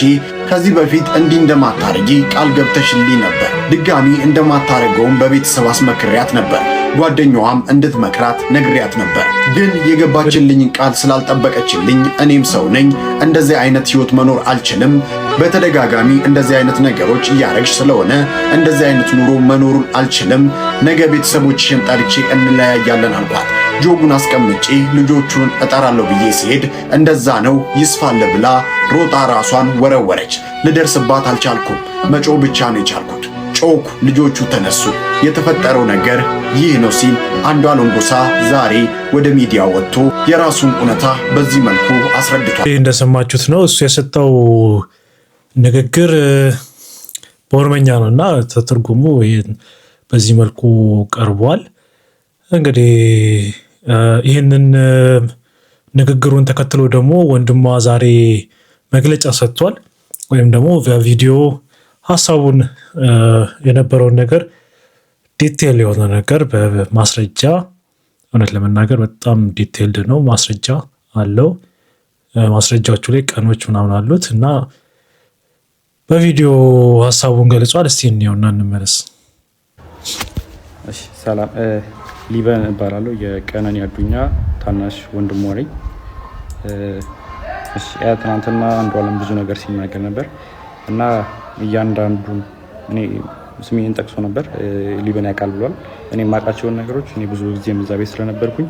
ከዚህ በፊት እንዲህ እንደማታረጊ ቃል ገብተሽልኝ ነበር። ድጋሚ እንደማታረገውም በቤተሰብ አስመክሪያት ነበር። ጓደኛዋም እንድትመክራት ነግሪያት ነበር። ግን የገባችልኝን ቃል ስላልጠበቀችልኝ እኔም ሰው ነኝ፣ እንደዚህ አይነት ህይወት መኖር አልችልም። በተደጋጋሚ እንደዚህ አይነት ነገሮች እያረግሽ ስለሆነ እንደዚህ አይነት ኑሮ መኖሩን አልችልም። ነገ ቤተሰቦችሽን ጠርቼ እንለያያለን አልኳት። ጆጉን አስቀምጬ ልጆቹን እጠራለሁ ብዬ ሲሄድ እንደዛ ነው ይስፋለ ብላ ሮጣ ራሷን ወረወረች። ልደርስባት አልቻልኩም። መጮህ ብቻ ነው የቻልኩት። ጮኩ። ልጆቹ ተነሱ። የተፈጠረው ነገር ይህ ነው ሲል አንዱዓለም ጎሳ ዛሬ ወደ ሚዲያ ወጥቶ የራሱን እውነታ በዚህ መልኩ አስረድቷል። እንደሰማችሁት ነው እሱ የሰጠው ንግግር በኦሮምኛ ነውና ተተርጉሙ በዚህ መልኩ ቀርቧል። እንግዲህ ይህንን ንግግሩን ተከትሎ ደግሞ ወንድሟ ዛሬ መግለጫ ሰጥቷል። ወይም ደግሞ በቪዲዮ ሀሳቡን የነበረውን ነገር ዲቴል የሆነ ነገር በማስረጃ እውነት ለመናገር በጣም ዲቴልድ ነው። ማስረጃ አለው። ማስረጃዎቹ ላይ ቀኖች ምናምን አሉት እና በቪዲዮ ሀሳቡን ገልጿል። እስቲ እንየውና እንመለስ። እሺ፣ ሰላም ሊበን እባላለሁ። የቀነኒ አዱኛ ታናሽ ወንድሟ ነኝ። እሺ፣ ትናንትና አንዱዓለም ብዙ ነገር ሲናገር ነበር እና እያንዳንዱን እኔ ስሜን ጠቅሶ ነበር። ሊበን ያውቃል ብሏል። እኔ የማውቃቸውን ነገሮች እኔ ብዙ ጊዜ እዛ ቤት ስለነበርኩኝ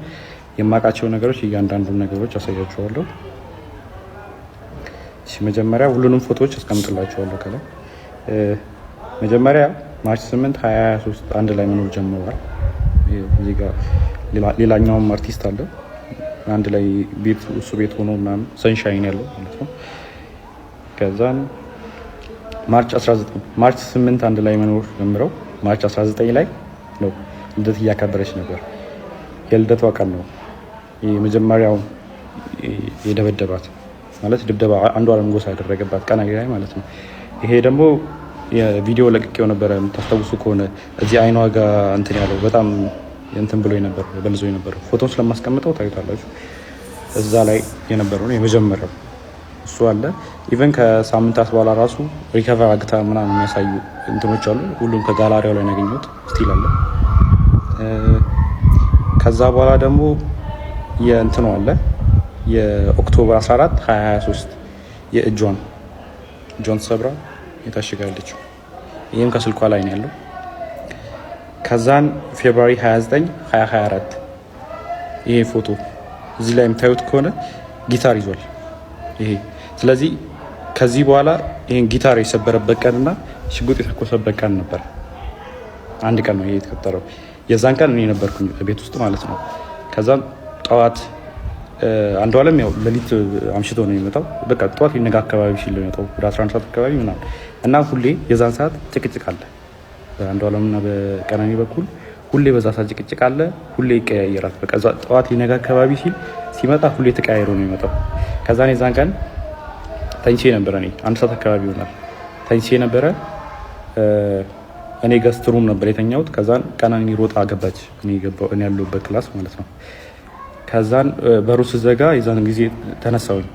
የማውቃቸውን ነገሮች እያንዳንዱን ነገሮች አሳያችኋለሁ። እሺ መጀመሪያ ሁሉንም ፎቶዎች አስቀምጥላችኋለሁ ከላይ። መጀመሪያ ማርች 8 2023 አንድ ላይ መኖር ጀምረዋል። እዚህ ጋር ሌላኛውም አርቲስት አለ አንድ ላይ ቤት እሱ ቤት ሆኖ ምናምን ሰንሻይን ያለው ማለት ነው። ከዛን ማርች 8 አንድ ላይ መኖር ጀምረው ማርች 19 ላይ ነው ልደት እያከበረች ነበር። የልደቷ ቀን ነው የመጀመሪያው የደበደባት ማለት ድብደባ አንዷለም ጎሳ ያደረገባት ቀን ላይ ማለት ነው። ይሄ ደግሞ የቪዲዮ ለቅቄው ነበር የምታስታውሱ ከሆነ እዚህ አይኗ ጋር እንትን ያለው በጣም እንትን ብሎ ነበር በልዞ ነበር። ፎቶን ስለማስቀምጠው ታዩታላችሁ። እዛ ላይ የነበረው የመጀመሪያው እሱ አለ። ኢቨን ከሳምንታት በኋላ ራሱ ሪከቨር አግታ ምናምን የሚያሳዩ እንትኖች አሉ። ሁሉም ከጋላሪያው ላይ ያገኘሁት ስቲል አለ። ከዛ በኋላ ደግሞ የእንትኑ አለ የኦክቶበር 14 2023 የእጇን ሰብራ የታሽጋለች። ይህም ከስልኳ ላይ ነው ያለው። ከዛን ፌብሩዋሪ 29 2024 ይሄ ፎቶ እዚህ ላይ የምታዩት ከሆነ ጊታር ይዟል ይሄ። ስለዚህ ከዚህ በኋላ ይሄን ጊታር የሰበረበት ቀንና ሽጉጥ የተኮሰበት ቀን ነበር። አንድ ቀን ነው ይሄ የተፈጠረው። የዛን ቀን እኔ ነበርኩኝ ቤት ውስጥ ማለት ነው። ከዛም ጠዋት አንዷለም ያው ሌሊት አምሽቶ ነው የሚመጣው። በቃ ጠዋት ይነጋ አካባቢ ሲል ነው የሚመጣው ወደ 11 ሰዓት አካባቢ ምናምን እና ሁሌ የዛን ሰዓት ጭቅጭቅ አለ በአንዷለምና በቀነኒ በኩል ሁሌ በዛ ሰዓት ጭቅጭቅ አለ። ሁሌ ይቀያየራል። በቃ ጠዋት ሊነጋ አካባቢ ሲመጣ ሁሌ ተቀያይሮ ነው የሚመጣው። ከዛን የዛን ቀን ተኝቼ ነበረ። እኔ 1 ሰዓት አካባቢ ይሆናል ተኝቼ ነበረ። እኔ ገስት ሩም ነበር የተኛሁት። ከዛን ቀነኒ ሮጣ ገባች። እኔ ያለሁበት ክላስ ማለት ነው። ከዛን በሩ ስዘጋ የዛን ጊዜ ተነሳሁኝ።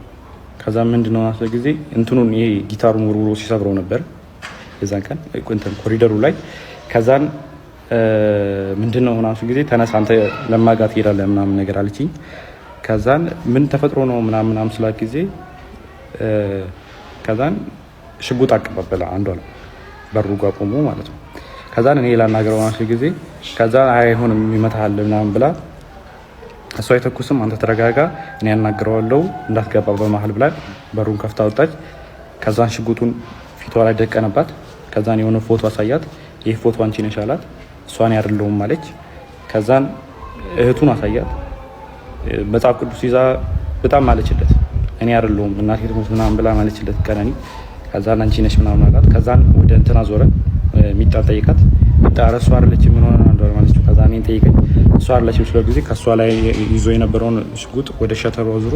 ከዛን ምንድነው አስለ ጊዜ እንትኑን ይሄ ጊታሩን ወርውሮ ሲሰብረው ነበር የዛን ቀን እንትን ኮሪደሩ ላይ። ከዛን ምንድነው ሆናሱ ጊዜ ተነሳ አንተ ለማጋት ሄዳለህ ምናምን ነገር አለችኝ። ከዛን ምን ተፈጥሮ ነው ምናምን ስላት ጊዜ ከዛን ሽጉጥ አቀባበለ አንዷለም በሩ ጋር ቆሞ ማለት ነው። ከዛን እኔ ላናገረው ሆናሱ ጊዜ ከዛን አይሆንም ይመታሃል ምናምን ብላ እሷ አይተኩስም አንተ ተረጋጋ እኔ ያናግረዋለሁ እንዳትገባ በመሃል ብላ በሩን ከፍታ ወጣች። ከዛን ሽጉጡን ፊቷ ላይ ደቀነባት። ከዛን የሆነ ፎቶ አሳያት። ይሄ ፎቶ አንቺ ነሽ አላት። እሷን ያደርለውም ማለች። ከዛን እህቱን አሳያት። መጽሐፍ ቅዱስ ይዛ በጣም ማለችለት። እኔ ያደርለውም እናቴ ትሞት ምናምን ብላ ማለችለት ቀነኒ። ከዛን አንቺ ነሽ ምናምን አላት። ከዛን ወደ እንትና ዞረ ሚጣ ጠይቃት። ሚጣ ረሷ አይደለች ምን ሆነ አንዷ ማለት ነው። ከዛን እኔን ጠይቀኝ እሷ አይደለች ብለው ጊዜ ከሷ ላይ ይዞ የነበረውን ሽጉጥ ወደ ሸተሩ አዙሮ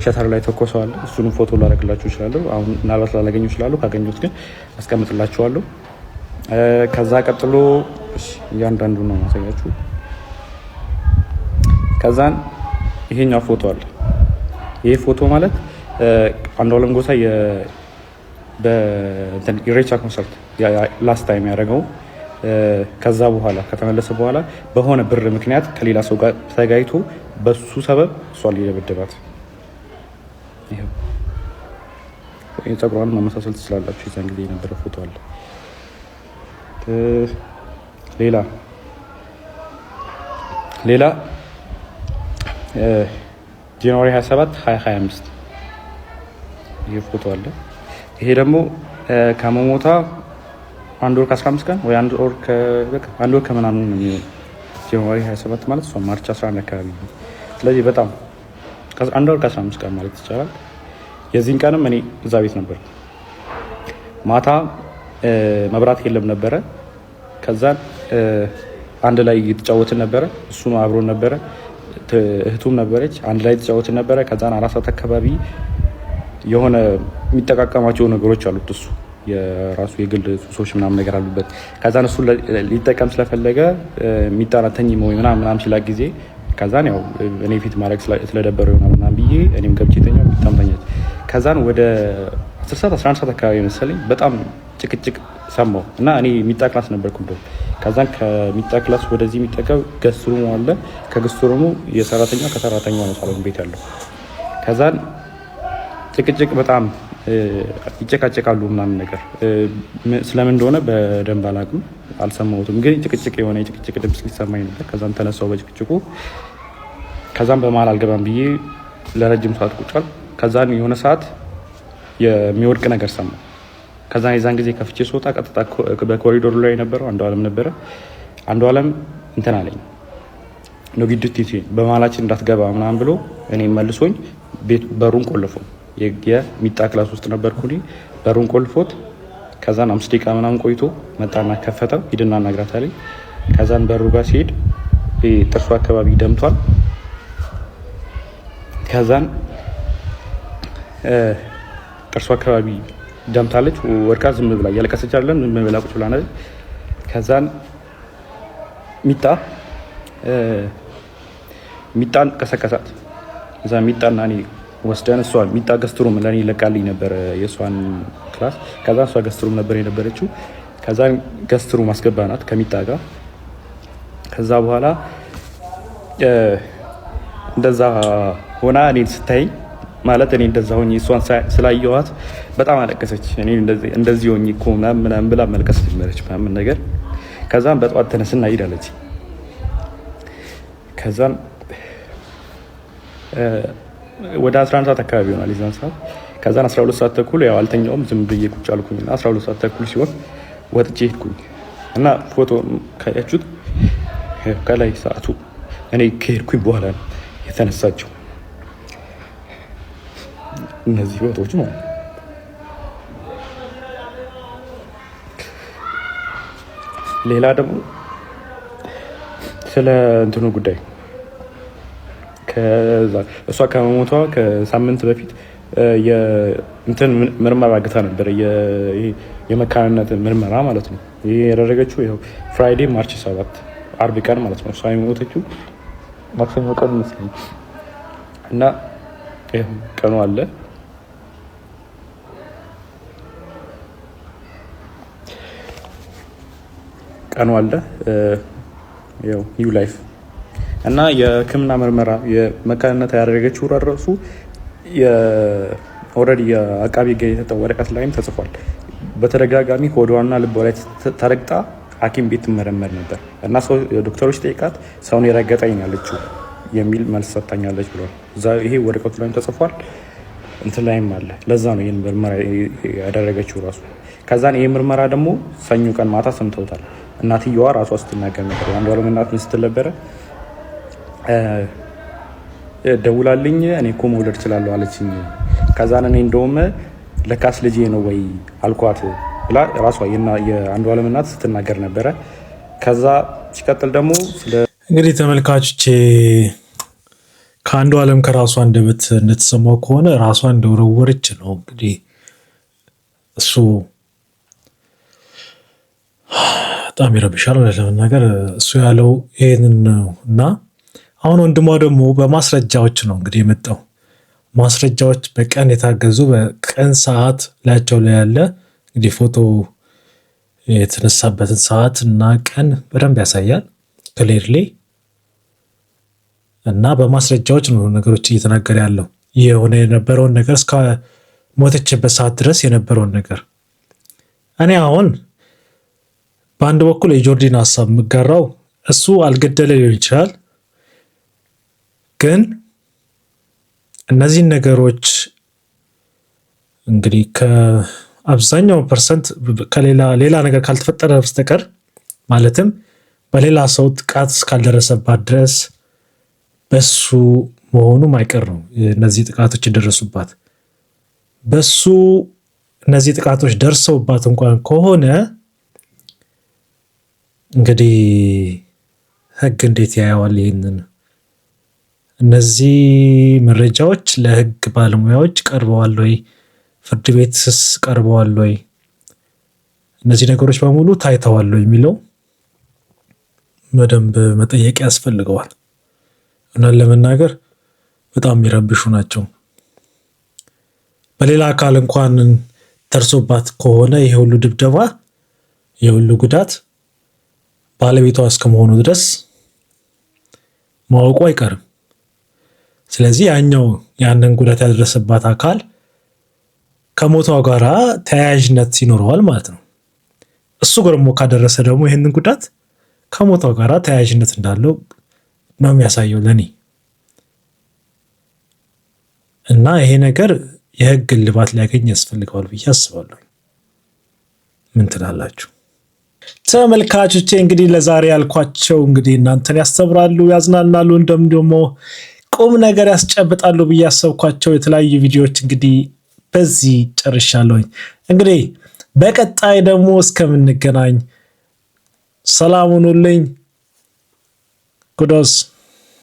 ሸተር ላይ ተኮሰዋል። እሱንም ፎቶ ላደርግላችሁ እችላለሁ። አሁን ምናልባት ላላገኘው እችላለሁ። ካገኘሁት ግን አስቀምጥላችኋለሁ። ከዛ ቀጥሎ እያንዳንዱ ነው ማሳያችሁ። ከዛን ይሄኛው ፎቶ አለ። ይሄ ፎቶ ማለት አንዷለም ጎሳ በኢሬቻ ኮንሰርት ላስት ታይም ያደረገው ከዛ በኋላ ከተመለሰ በኋላ በሆነ ብር ምክንያት ከሌላ ሰው ጋር ተጋይቶ በሱ ሰበብ እሷን ሊደበደባት። ይሄው የፀጉሯን ማመሳሰል ትችላላችሁ። የዛን ጊዜ የነበረ ፎቶ አለ። ሌላ ጃንዋሪ 27 2025 ይሄ ፎቶ አለ። ይሄ ደግሞ ከመሞታ 1 ወር ከ15 ቀን ወይ 1 ወር ከምናምን ነው የሚሆነው። ጃንዋሪ 27 ማለት እሷ ማርች 11 አካባቢ ነው። ስለዚህ በጣም 1 ወር ከ15 ቀን ማለት ይቻላል። የዚህን ቀንም እኔ እዛ ቤት ነበር። ማታ መብራት የለም ነበረ። ከዛን አንድ ላይ እየተጫወትን ነበረ። እሱ ነው አብሮን ነበረ። እህቱም ነበረች። አንድ ላይ እየተጫወትን ነበረ። ከዛን 4 ሰዓት አካባቢ የሆነ የሚጠቃቀማቸው ነገሮች አሉት እሱ የራሱ የግል ሱሶች ምናምን ነገር አሉበት። ከዛን እሱ ሊጠቀም ስለፈለገ የሚጣራተኝ ወይ ምናምን ሲላ ጊዜ ከዛን ያው እኔ ፊት ማድረግ ስለደበረው ምናምን ብዬ እኔም ገብቼ ተኛው። በጣም ተኛች። ከዛን ወደ 10 ሰዓት 11 ሰዓት አካባቢ መሰለኝ በጣም ጭቅጭቅ ሰማሁ እና እኔ ሚጣ ክላስ ነበርኩ እንደው። ከዛን ከሚጣ ክላስ ወደዚህ የሚጠቀው ገስሩሙ አለ። ከገስሩሙ የሰራተኛ ከሰራተኛው ነው ሳሎን ቤት ያለው። ከዛን ጭቅጭቅ በጣም ይጨቃጨቃሉ ምናምን ነገር ስለምን እንደሆነ በደንብ አላውቅም፣ አልሰማሁትም። ግን ጭቅጭቅ የሆነ የጭቅጭቅ ድምፅ ሊሰማኝ ነበር። ከዛም ተነሳው በጭቅጭቁ። ከዛም በመሀል አልገባም ብዬ ለረጅም ሰዓት ቁጭ አልኩ። ከዛን የሆነ ሰዓት የሚወድቅ ነገር ሰማሁ። ከዛን የዛን ጊዜ ከፍቼ ስወጣ ቀጥታ በኮሪዶር ላይ የነበረው አንዷለም ነበረ። አንዷለም እንትን አለኝ ነው ቪዲዮቲቲ በመሀላችን እንዳትገባ ምናምን ብሎ እኔ መልሶኝ በሩን ቆልፎ የሚጣ ክላስ ውስጥ ነበርኩ እኔ። በሩን ቆልፎት ከዛን 5 ደቂቃ ምናምን ቆይቶ መጣና ከፈተው። ሂድና እናግራት አለኝ። ከዛን በሩ ጋር ሲሄድ ጥርሱ አካባቢ ደምቷል። ከዛን ጥርሱ አካባቢ ደምታለች። ወድቃ ዝም ብላ እያለቀሰች አይደለም፣ ዝም ብላ ቁጭ ብላ ነው። ከዛን ሚጣን ቀሰቀሳት። እዛ ሚጣና እኔ ወስደን እሷ ሚጣ ገስትሩም ለኔ ለቃልኝ ነበር የሷን ክላስ። ከዛ እሷ ገስትሩም ነበር የነበረችው። ከዛ ገስትሩም አስገባናት ከሚጣ ጋር። ከዛ በኋላ እንደዛ ሆና እኔን ስታይ ማለት እኔ እንደዛ ሆኜ እሷን ስላየኋት በጣም አለቀሰች። እኔ እንደዚህ ሆኜ እኮ ምናምን ብላ መልቀስ ጀመረች ምናምን ነገር። ከዛም በጠዋት ተነስና ሄዳለች። ከዛም ወደ 11 ሰዓት አካባቢ ይሆናል የዛን ሰዓት። ከዛን 12 ሰዓት ተኩል ያው አልተኛውም፣ ዝም ብዬ ቁጭ አልኩኝና 12 ሰዓት ተኩል ሲሆን ወጥቼ ሄድኩኝ እና ፎቶ ካያችሁት ከላይ ሰዓቱ እኔ ከሄድኩኝ በኋላ ነው የተነሳቸው እነዚህ ፎቶዎች ነው። ሌላ ደግሞ ስለ እንትኑ ጉዳይ እሷ ከመሞቷ ከሳምንት በፊት የእንትን ምርመራ አግታ ነበር፣ የመካንነት ምርመራ ማለት ነው። ይሄ ያደረገችው ይኸው ፍራይዴ ማርች 7 አርብ ቀን ማለት ነው። እሷ የሞተችው ማክሰኞ ቀን መስለኝ እና ቀኑ አለ ያው ኒው ላይፍ እና የሕክምና ምርመራ የመካንነት ያደረገችው ራሱ ኦልሬዲ የአቃቢ ሕግ የተሰጠው ወረቀት ላይም ተጽፏል። በተደጋጋሚ ሆዷና ልቧ ላይ ተረግጣ ሐኪም ቤት ትመረመር ነበር እና ዶክተሮች ጠይቃት ሰውን የረገጠኝ ያለችው የሚል መልስ ሰጥታኛለች ብሏል። ይሄ ወረቀቱ ላይም ተጽፏል፣ እንትን ላይም አለ። ለዛ ነው ይህን ምርመራ ያደረገችው ራሱ። ከዛን ይህ ምርመራ ደግሞ ሰኞ ቀን ማታ ሰምተውታል። እናትየዋ ራሷ ስትናገር ነበር። አንዷለም እናት ምን ስትል ነበረ? ደውላልኝ እኔ እኮ መውለድ እችላለሁ አለችኝ። ከዛን እኔ እንደውም ለካስ ልጄ ነው ወይ አልኳት ብላ ራሷ የአንዷለም እናት ስትናገር ነበረ። ከዛ ሲቀጥል ደግሞ እንግዲህ ተመልካቾቼ ከአንዷለም ከራሷ አንደበት እንደተሰማው ከሆነ ራሷ እንደወረወረች ነው። እንግዲህ እሱ በጣም ይረብሻል ለመናገር። እሱ ያለው ይሄንን ነው እና አሁን ወንድሟ ደግሞ በማስረጃዎች ነው እንግዲህ የመጣው። ማስረጃዎች በቀን የታገዙ በቀን ሰዓት ላያቸው ላይ ያለ እንግዲህ ፎቶ የተነሳበትን ሰዓት እና ቀን በደንብ ያሳያል ክሊርሊ። እና በማስረጃዎች ነው ነገሮች እየተናገረ ያለው የሆነ የነበረውን ነገር እስከ ሞተችበት ሰዓት ድረስ የነበረውን ነገር። እኔ አሁን በአንድ በኩል የጆርዲን ሀሳብ የምጋራው እሱ አልገደለ ሊሆን ይችላል፣ ግን እነዚህን ነገሮች እንግዲህ ከአብዛኛው ፐርሰንት ሌላ ነገር ካልተፈጠረ በስተቀር ማለትም በሌላ ሰው ጥቃት እስካልደረሰባት ድረስ በሱ መሆኑ ማይቀር ነው። እነዚህ ጥቃቶች የደረሱባት በሱ እነዚህ ጥቃቶች ደርሰውባት እንኳን ከሆነ እንግዲህ ሕግ እንዴት ያየዋል? ይህንን እነዚህ መረጃዎች ለሕግ ባለሙያዎች ቀርበዋል ወይ? ፍርድ ቤትስ ቀርበዋል ወይ? እነዚህ ነገሮች በሙሉ ታይተዋል ወይ የሚለው በደንብ መጠየቅ ያስፈልገዋል። እናን ለመናገር በጣም የሚረብሹ ናቸው። በሌላ አካል እንኳን ደርሶባት ከሆነ ይሄ ሁሉ ድብደባ፣ ይሄ ሁሉ ጉዳት ባለቤቷ እስከመሆኑ ድረስ ማወቁ አይቀርም። ስለዚህ ያንን ጉዳት ያደረሰባት አካል ከሞቷ ጋራ ተያያዥነት ይኖረዋል ማለት ነው። እሱ ደግሞ ካደረሰ ደግሞ ይሄንን ጉዳት ከሞቷ ጋራ ተያያዥነት እንዳለው ነው የሚያሳየው ለኔ እና ይሄ ነገር የህግ እልባት ሊያገኝ ያስፈልገዋል ብዬ አስባለሁ። ምን ትላላችሁ ተመልካቾቼ? እንግዲህ ለዛሬ ያልኳቸው እንግዲህ እናንተን ያስተምራሉ፣ ያዝናናሉ፣ እንደም ደግሞ ቁም ነገር ያስጨብጣሉ ብዬ ያሰብኳቸው የተለያዩ ቪዲዮዎች እንግዲህ በዚህ ጨርሻለሁኝ። እንግዲህ በቀጣይ ደግሞ እስከምንገናኝ ሰላም ሁኑልኝ። ጉዶስ